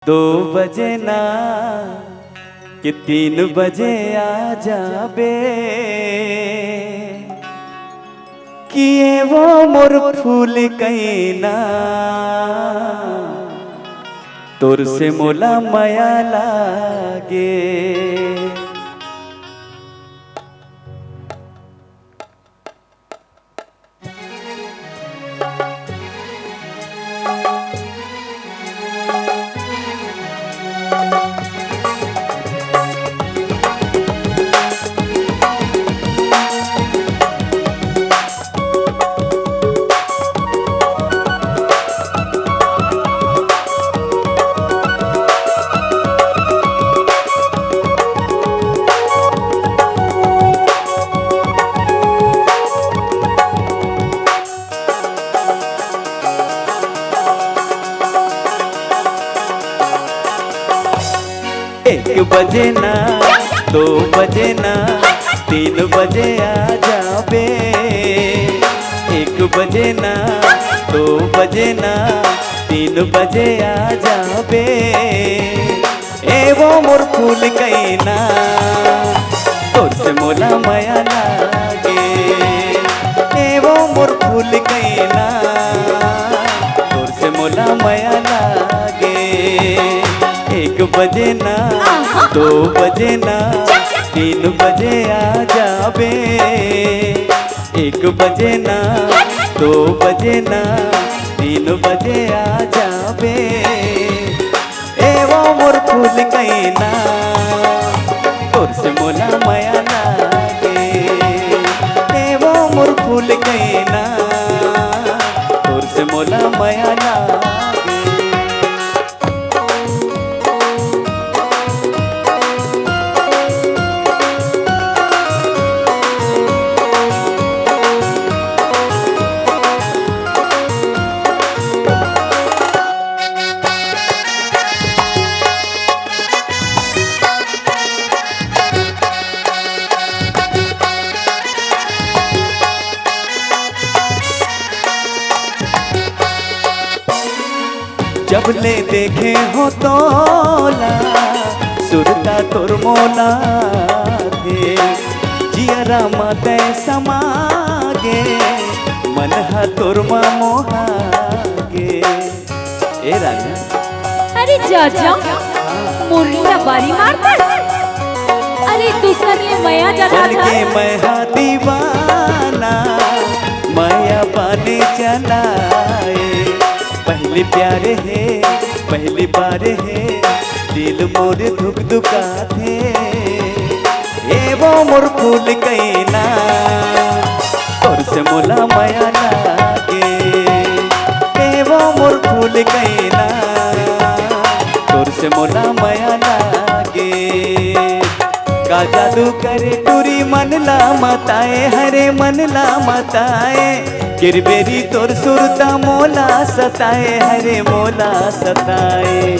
2 बजे ना कि 3 बजे आ जाबे किए वो मोर फूल कैना तोर से मोला माया लागे। एक बजे ना 2 बजे ना 3 बजे आ जाबे। 1 बजे ना 2 बजे ना 3 बजे आ जाबे। ए वो मोर फूल कैना तोर से मोला माया लागे। ए वो मोर फूल कैना तोर से मोला माया लागे। 1 बजे ना 2 बजे ना 3 बजे आ जाबे। 1 बजे ना 2 बजे ना 3 बजे आ जाबे। ए वो मोर फूल कैना तोर से मोला माया लागे। ए वो मोर फूल कैना तोर से मोला माया लागे। जब ले देखे हो तोला सुरता तोर मोला थे। जियरा माते समागे मन हा तोर मोहागे। ए राजा अरे जाजा मुर्गा बारी मारता। अरे दूसर ले मया जला बन के मैं हा दीवाना माया पाने चलाए। पहली प्यार है पहली बार है दिल मोर धुक धुका थे। ए वो मोर फूल कैना तोर से मोला माया लागे। ए वो मोर फूल कैना तोर से मोला माया लागे। का जादू करे टूरी मन ला मताए हरे मन ला मताए। गिरबेरी तोर सुरता मोला सताए हरे मोला सताए।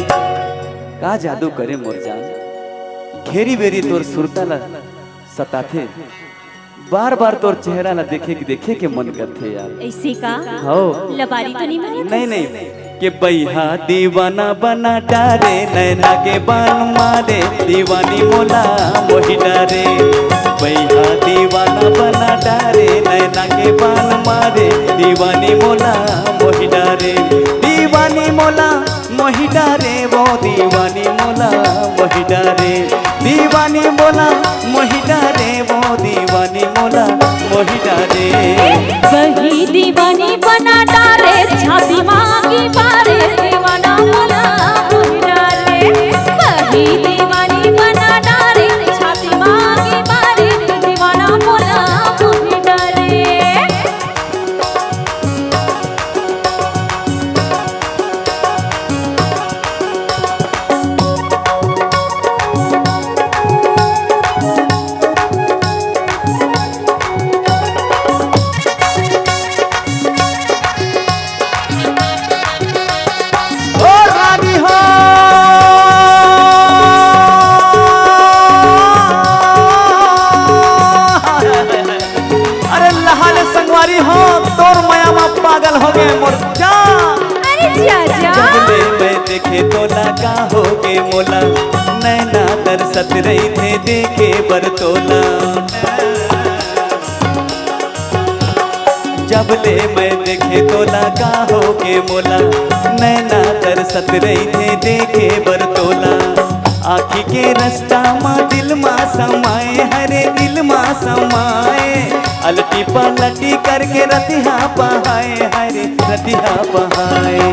का जादू करे मोर जान घेरी बेरी तोर सुरता ला सताथे। बार बार तोर चेहरा ला देखे के मन करथे यार। ऐसे का हो लबारी तो नहीं मारे। नहीं के बैहा दीवाना बना डारे नैना के बान मारे। दीवानी मोला मोही डारे बैहा दीवाना बना डारे नैना के बान मारे। दीवानी मोला मोही डारे दीवानी मोला मोही डारे। वो दीवानी मोला मोही डारे दीवानी मोला मोही डारे। वो दीवानी मोला मोही डारे। वही दीवानी बना डारे छाती मांगी बारे। दीवाना मोला मोही डारे। वही दीवानी बना डारे छाती मांगी बारे। दीवाना मोला मोही डारे। के मोला नैना तरसत रही थे देखे बरतोला। जब ले मैं देखे तोला का हो के मोला नैना तरसत रही थे देखे बरतोला। आँखी के रास्ता माँ दिल माँ समाए हरे दिल माँ समाए अलटी पलटी करके रतिहा बहाए हरे रतिहा बहाए।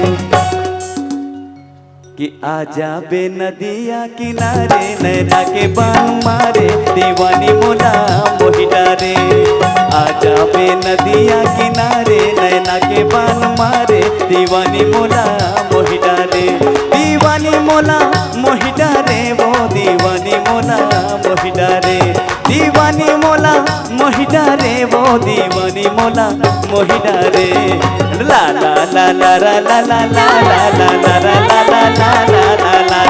कि आजा बे नदिया किनारे नैना के बान मारे दीवानी मोला मोहि डारे। आजा बे नदिया किनारे नैना के बान मारे दीवानी मोला मोहि डारे। दीवानी मोला मोहि डारे वो दीवानी मोला मोहि डारे। दीवानी मोला मोहि डारे वो दीवानी मोला मोहि डारे। ला ला ला ला ला ला ला ला ला ला ला ला ला ला ला ला ला